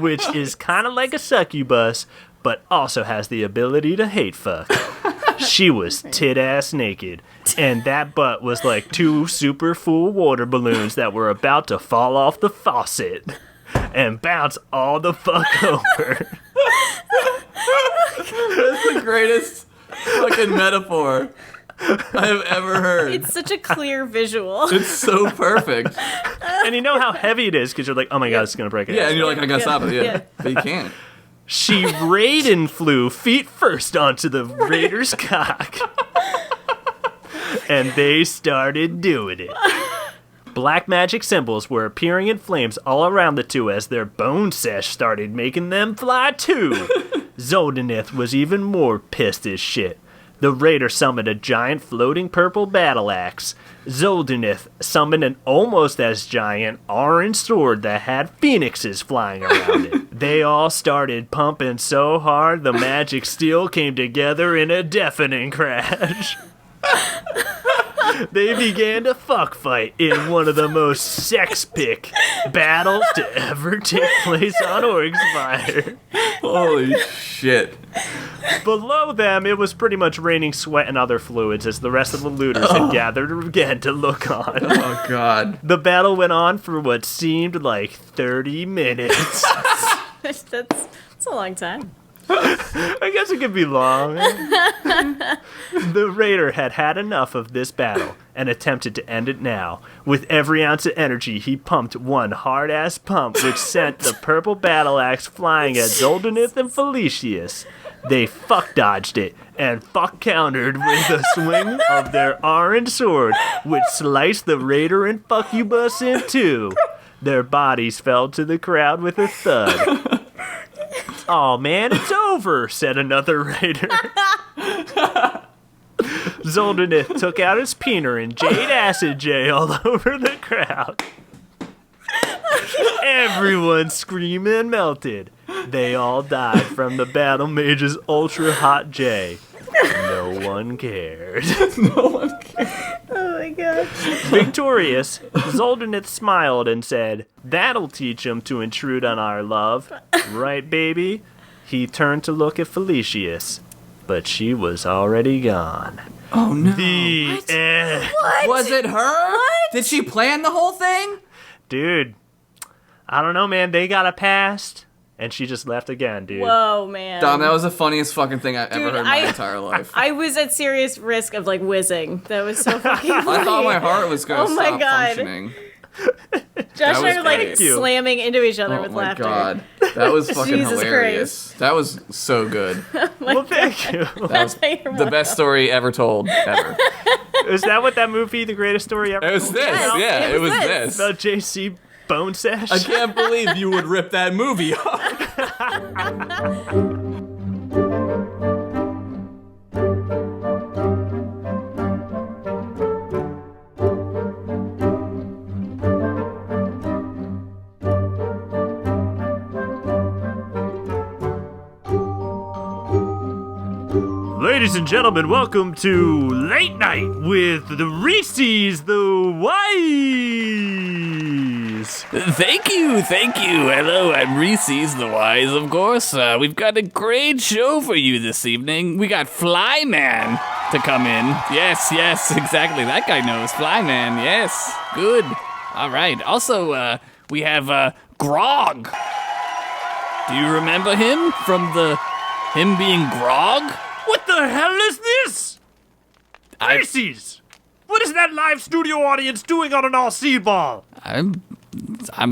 which is kind of like a succubus, but also has the ability to hate fuck. She was tit-ass naked, and that butt was like two super full water balloons that were about to fall off the faucet and bounce all the fuck over. That's the greatest fucking metaphor I have ever heard. It's such a clear visual. It's so perfect. And you know how heavy it is because you're like, oh my god, it's going to break it. Yeah, and you're like, I gotta stop it. Yeah. Yeah. But you can't. She Raiden flew feet first onto the raider's cock. And they started doing it. Black magic symbols were appearing in flames all around the two as their bone sesh started making them fly too. Zoldunith was even more pissed as shit. The raider summoned a giant floating purple battle axe. Zoldanith summoned an almost as giant orange sword that had phoenixes flying around it. They all started pumping so hard the magic steel came together in a deafening crash. They began to fuck fight in one of the most sex-pick battles to ever take place on Orgspire. Holy shit. Below them, it was pretty much raining sweat and other fluids as the rest of the looters had gathered again to look on. Oh, God. The battle went on for what seemed like 30 minutes. That's a long time. I guess it could be long. The raider had had enough of this battle and attempted to end it now. With every ounce of energy, he pumped one hard-ass pump, which sent the purple battle axe flying at Zoldanith and Felicius. They fuck-dodged it and fuck-countered with a swing of their orange sword, which sliced the raider and fuckubus in two. Their bodies fell to the crowd with a thud. "Aw, man, it's over," said another raider. Zoldanith took out his peener and Jade Acid J all over the crowd. Everyone screamed and melted. They all died from the battle mage's ultra hot J. No one cared. Oh my god. Victorious, Zoldanith smiled and said, "That'll teach him to intrude on our love. Right, baby?" He turned to look at Felicius, but she was already gone. Oh, no. The end. Was it her? Did she plan the whole thing? Dude, I don't know, man. They got a past, and she just left again, dude. Whoa, man. Dom, that was the funniest fucking thing I've ever Dude, heard in my entire life. I was at serious risk of, like, whizzing. That was so fucking funny. I thought my heart was going to Oh my stop God. functioning. Josh and I were, like, great. slamming into each other Oh with my laughter. God. That was fucking Jesus hilarious. That was so good. Well, thank you. That was the best story ever told, ever. Is that what that movie, The Greatest Story Ever? It was this. Yes, Yeah, it it was was this. this. About JC Bone Sesh? I can't believe you would rip that movie off. Ladies and gentlemen, welcome to Late Night with the Reeses the Wize. Thank you. Hello, I'm Reeses the Wize, of course. We've got a great show for you this evening. We got Flyman to come in. Yes, exactly. That guy knows. Flyman, yes. Good. All right. Also, we have Grog. Do you remember him from him being Grog? What the hell is this? Reeses! What is that live studio audience doing on an all-seed ball? I'm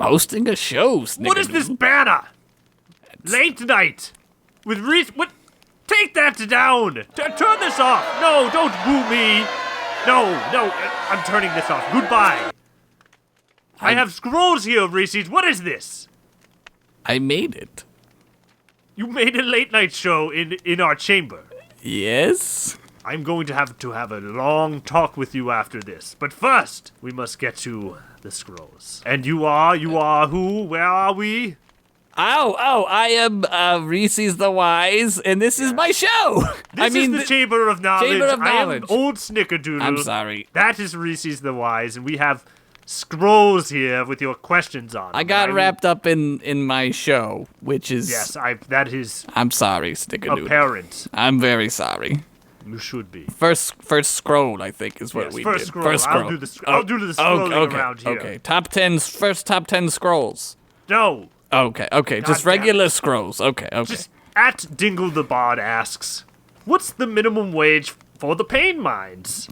hosting a show, Snickerdoodle. What is this banner? Late Night with Reese. What? Take that down. Turn this off. No, don't boo me. No, I'm turning this off. Goodbye. I have scrolls here, Reeses. What is this? I made it. You made a late night show in our chamber. Yes? I'm going to have a long talk with you after this. But first, we must get to the scrolls. And you are who? Where are we? Oh, I am Reeses the Wize, and this is my show. This is the Chamber of Knowledge. Chamber of I am Knowledge. old Snickerdoodle. I'm sorry. That is Reeses the Wize, and we have scrolls here with your questions on. I got wrapped up in my show, which is... Yes, that is I'm sorry, Snickerdoodle. apparent. I'm very sorry. You should be. First scroll, I think, is what Yes, we first did. scroll. First scroll. I'll do the scrolling okay, around here. Okay, first top 10 scrolls. No, Okay, just damn regular it. scrolls. Okay. just at Dingle the Bard asks, what's the minimum wage for the pain mines?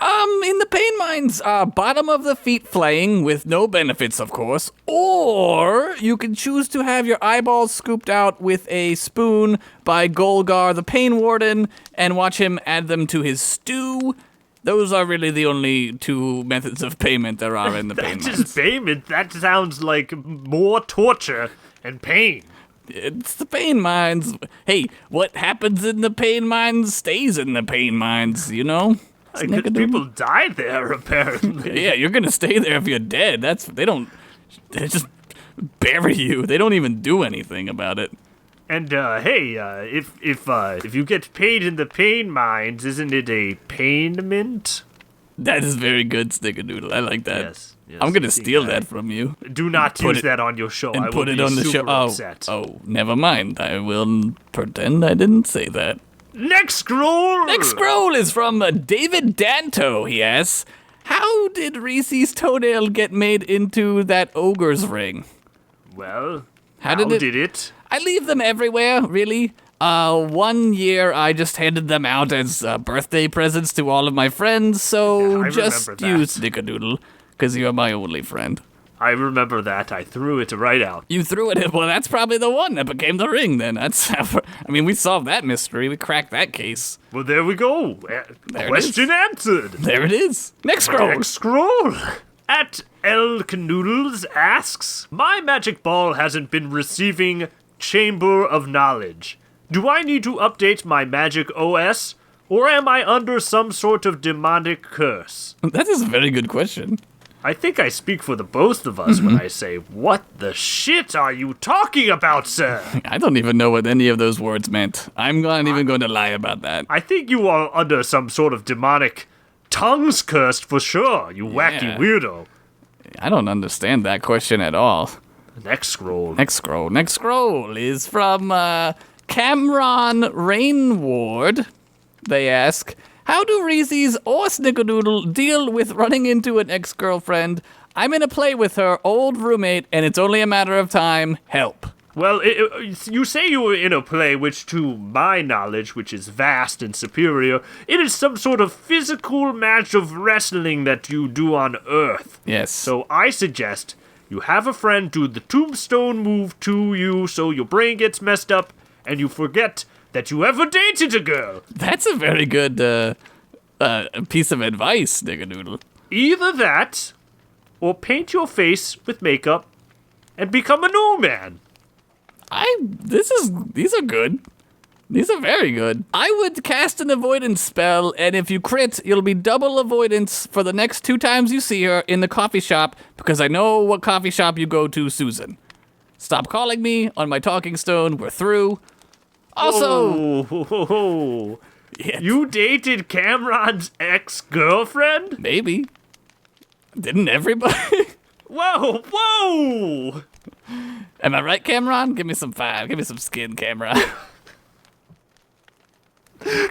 In the pain mines, bottom of the feet flaying with no benefits, of course, or you can choose to have your eyeballs scooped out with a spoon by Golgar the Pain Warden and watch him add them to his stew. Those are really the only two methods of payment there are in the pain That's mines. just payment. That sounds like more torture and pain. It's the pain mines. Hey, what happens in the pain mines stays in the pain mines, you know? Because people die there, apparently. Yeah, you're gonna stay there if you're dead. They just bury you. They don't even do anything about it. And hey, if you get paid in the pain mines, isn't it a payment? That is very good, Snickerdoodle. I like that. Yes. I'm gonna steal that from you. Do not use that on your show. And I put will it be on the super show. upset. Oh, never mind. I will pretend I didn't say that. Next scroll. Next scroll is from David Danto. He asks, "How did Reese's toenail get made into that ogre's ring?" Well, How did it? I leave them everywhere, really. 1 year I just handed them out as birthday presents to all of my friends, so I just remember use that. Snickerdoodle, because you're my only friend. I remember that. I threw it right out. You threw it in. Well, that's probably the one that became the ring, then. We solved that mystery. We cracked that case. Well, there we go. There it Question answered. There it is. Next scroll. Next scroll. At El Canoodles asks, my magic ball hasn't been receiving Chamber of Knowledge. Do I need to update my magic OS, or am I under some sort of demonic curse? That is a very good question. I think I speak for the both of us when I say, what the shit are you talking about, sir? I don't even know what any of those words meant. I'm not even going to lie about that. I think you are under some sort of demonic tongues cursed for sure, you wacky Yeah. weirdo. I don't understand that question at all. Next scroll. Next scroll is from Cameron Rainward. They ask, how do Reese's or Snickerdoodle deal with running into an ex-girlfriend? I'm in a play with her old roommate, and it's only a matter of time. Help. Well, you say you were in a play, which to my knowledge, which is vast and superior, it is some sort of physical match of wrestling that you do on Earth. Yes. So I suggest you have a friend do the tombstone move to you so your brain gets messed up and you forget that you ever dated a girl. That's a very good piece of advice, Snickerdoodle. Either that, or paint your face with makeup and become a new man. These are good. These are very good. I would cast an avoidance spell, and if you crit, you'll be double avoidance for the next 2 times you see her in the coffee shop, because I know what coffee shop you go to, Susan. Stop calling me on my talking stone. We're through. Also, Oh, yeah, you dated Cameron's ex-girlfriend? maybe. Didn't everybody? Whoa! Am I right, Cameron? Give me some 5. Give me some skin, Cameron.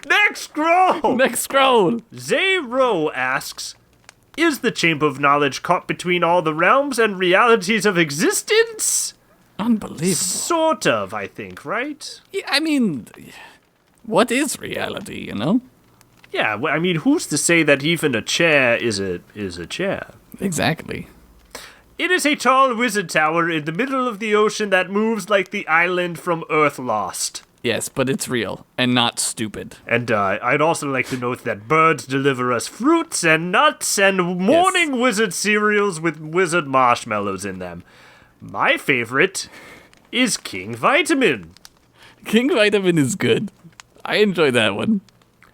Next scroll! Next scroll. Zayro asks, is the Chamber of Knowledge caught between all the realms and realities of existence? Unbelievable. Sort of, I think, right? Yeah, I mean, what is reality, you know? Yeah, I mean, who's to say that even a chair is a chair? Exactly. It is a tall wizard tower in the middle of the ocean that moves like the island from Earth Lost. Yes, but it's real and not stupid. And I'd also like to note that birds deliver us fruits and nuts and morning wizard cereals with wizard marshmallows in them. My favorite is King Vitamin. King Vitamin is good. I enjoy that one.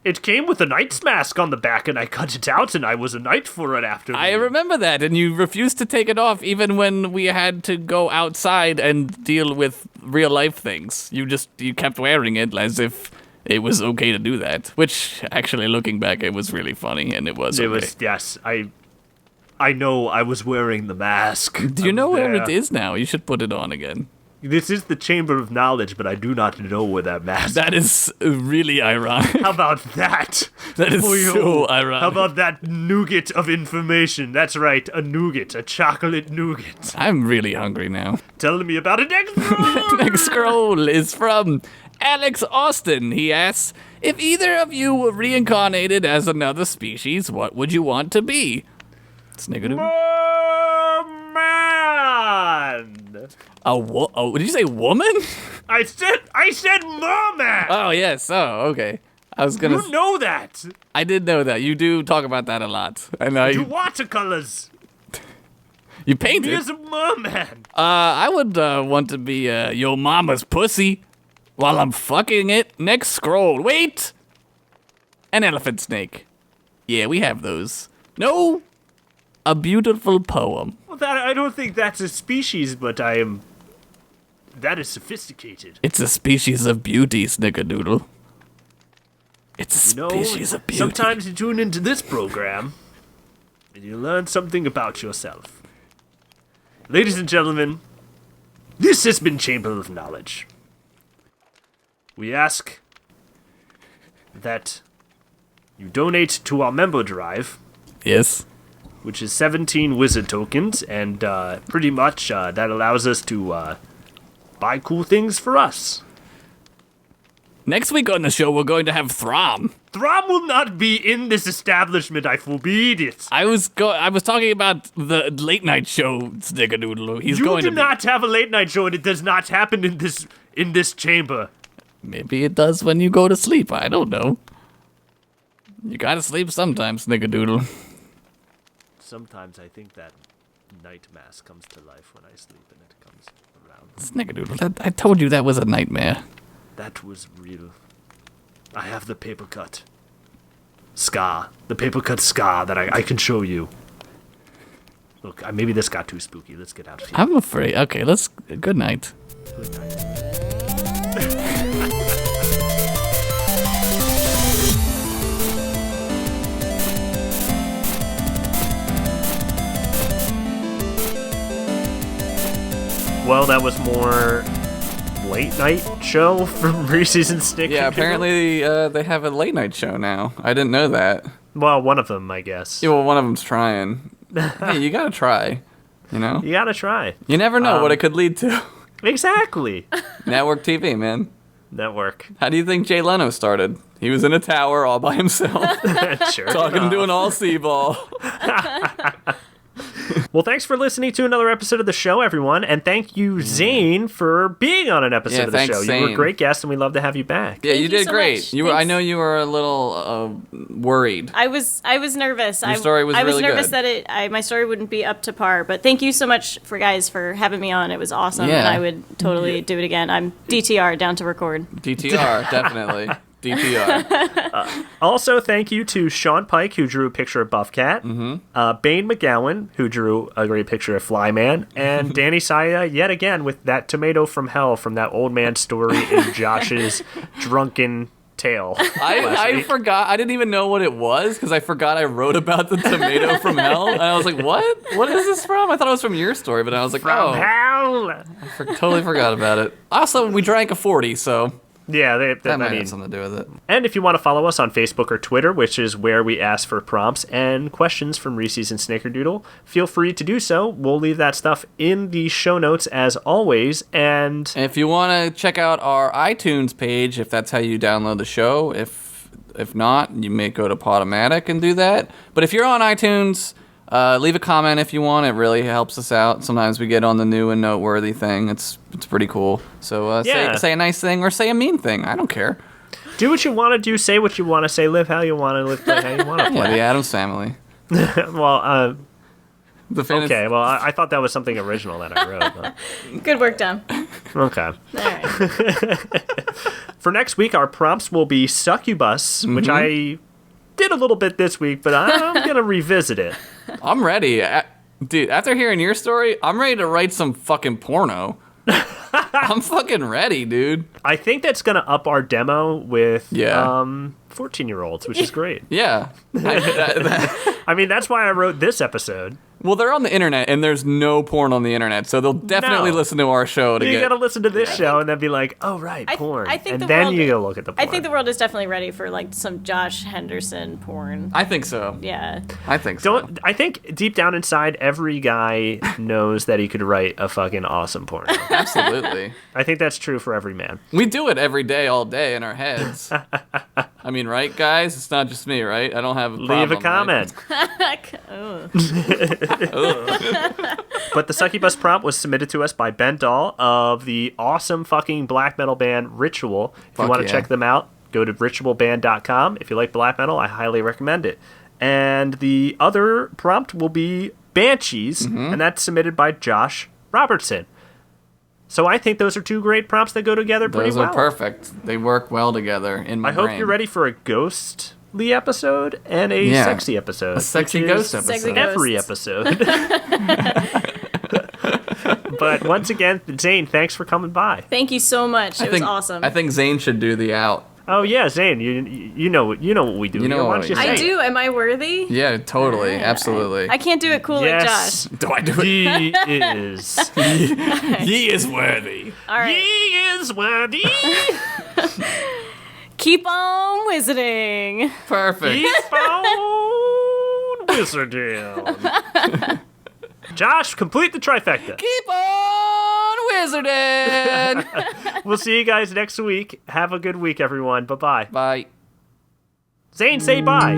It came with a knight's mask on the back, and I cut it out, and I was a knight for it after. I remember that, and you refused to take it off even when we had to go outside and deal with real life things. You kept wearing it as if it was okay to do that. Which, actually, looking back, it was really funny, and it was okay. It was, yes, I know I was wearing the mask. Do you know where it there. is now? You should put it on again. This is the Chamber of Knowledge, but I do not know where that mask is. That is really ironic. How about that? That is For you. so ironic. How about that nougat of information? That's right, a nougat, a chocolate nougat. I'm really hungry now. Tell me about it next scroll. Next scroll is from Alex Austin. He asks, if either of you were reincarnated as another species, what would you want to be? Snickerdoodle. Merman. Did you say woman? I said merman. Oh, yes. Oh, okay. I was gonna. You know that. I did know that. You do talk about that a lot. And Do watercolors. You painted? Me as a merman. I would want to be your mama's pussy while I'm fucking it. Next scroll. Wait! An elephant snake. Yeah, we have those. No! A beautiful poem. Well, I don't think that's a species, but that is sophisticated. It's a species of beauty, Snickerdoodle. It's a species of beauty. Sometimes you tune into this program, and you learn something about yourself. Ladies and gentlemen, this has been Chamber of Knowledge. We ask that you donate to our member drive, Yes. which is 17 wizard tokens, and pretty much that allows us to buy cool things for us. Next week on the show, we're going to have Throm. Throm will not be in this establishment, I forbid it. I was talking about the late night show, Snickerdoodle. He's You going do to not have a late night show, and it does not happen in this chamber. Maybe it does when you go to sleep. I don't know. You gotta sleep sometimes, Snickerdoodle. Sometimes I think that night mass comes to life when I sleep, and it comes around. Snickerdoodle, I told you that was a nightmare. That was real. I have the paper cut scar. The paper cut scar that I can show you. Look, maybe this got too spooky. Let's get out of here. I'm afraid. Okay, let's. Good night. Good night. Well, that was more late night show from Reeses and Snick. Yeah, apparently they have a late night show now. I didn't know that. Well, one of them, I guess. Yeah, well, one of them's trying. Hey, you gotta try. You know? You gotta try. You never know what it could lead to. Exactly. Network TV, man. Network. How do you think Jay Leno started? He was in a tower all by himself, Sure. talking to an all-sea ball. Well, thanks for listening to another episode of the show, everyone. And thank you, Zane, for being on an episode Yeah, of the thanks, show. You were a Zane. great guest, and we'd love to have you back. Yeah, Thank you you did so great. much. You were. I Thanks. know you were a little worried. I was nervous. Your story was I was really nervous good. that my story wouldn't be up to par. But thank you so much for having me on. It was awesome, Yeah. and I would totally do it again. I'm DTR, down to record. DTR, definitely. DTR. Also, thank you to Sean Pike, who drew a picture of Buff Cat, Bane McGowan, who drew a great picture of Flyman, and Danny Saya, yet again, with that tomato from hell from that old man story in Josh's drunken tale. I forgot. I didn't even know what it was because I forgot I wrote about the tomato from hell. And I was like, what? What is this from? I thought it was from your story, but I was like, From oh, hell! totally forgot about it. Also, we drank a 40, so Yeah, that might I mean, have something to do with it. and if you want to follow us on Facebook or Twitter, which is where we ask for prompts and questions from Reese's and Snickerdoodle, feel free to do so. We'll leave that stuff in the show notes as always. And And if you want to check out our iTunes page, if that's how you download the show, if not, you may go to Podomatic and do that. But if you're on iTunes, leave a comment if you want. It really helps us out. Sometimes we get on the new and noteworthy thing. It's pretty cool. So Yeah. say a nice thing or say a mean thing. I don't care. do what you want to do, say what you want to say, live how you want to live, play how you want to Yeah, play. the Addams Family. Well, The famous- okay. Well, I thought that was something original that I wrote. But, Good work, Dom. okay. All right. For next week, our prompts will be succubus, which I did a little bit this week, but I'm gonna revisit it. I'm ready. Dude, after hearing your story, I'm ready to write some fucking porno. I'm fucking ready, dude. I think that's gonna up our demo with Yeah. 14-year-olds, which is great. Yeah. I mean, that's why I wrote this episode. Well, they're on the internet, and there's no porn on the internet, so they'll definitely No. listen to our show to You get. gotta listen to this show and then be like, oh, right, porn. I think and the then world- you go look at the I porn. think the world is definitely ready for like some Josh Henderson porn. I think so. Yeah. I think so. Don't, I think deep down inside, every guy knows that he could write a fucking awesome porn. Absolutely. I think that's true for every man. We do it every day, all day in our heads. I mean, right, guys? It's not just me, right? I don't have a Leave a problem, right? comment. But the succubus prompt was submitted to us by Ben Dahl of the awesome fucking black metal band Ritual. If you Fuck want to yeah. check them out, go to ritualband.com. If you like black metal, I highly recommend it. And the other prompt will be Banshees, and that's submitted by Josh Robertson. So I think those are two great prompts that go together pretty well. Those are perfect. They work well together in my I hope brain. you're ready for a ghostly episode and a sexy episode. A sexy which ghost is episode. Every episode. But once again, Zane, thanks for coming by. Thank you so much. It was awesome. I think Zayn should do the out. Oh yeah, Zane, you know what we do. You know Why what don't you we say I it? do. Am I worthy? Yeah, totally. Absolutely. I can't do it cool like Yes, Josh. Do I do it? he is. He is worthy. All right. He is worthy. Keep on wizarding. Perfect. Keep on wizarding. Josh, complete the trifecta. Keep on wizarding. We'll see you guys next week. Have a good week, everyone. Bye-bye. Bye. Zane, say bye.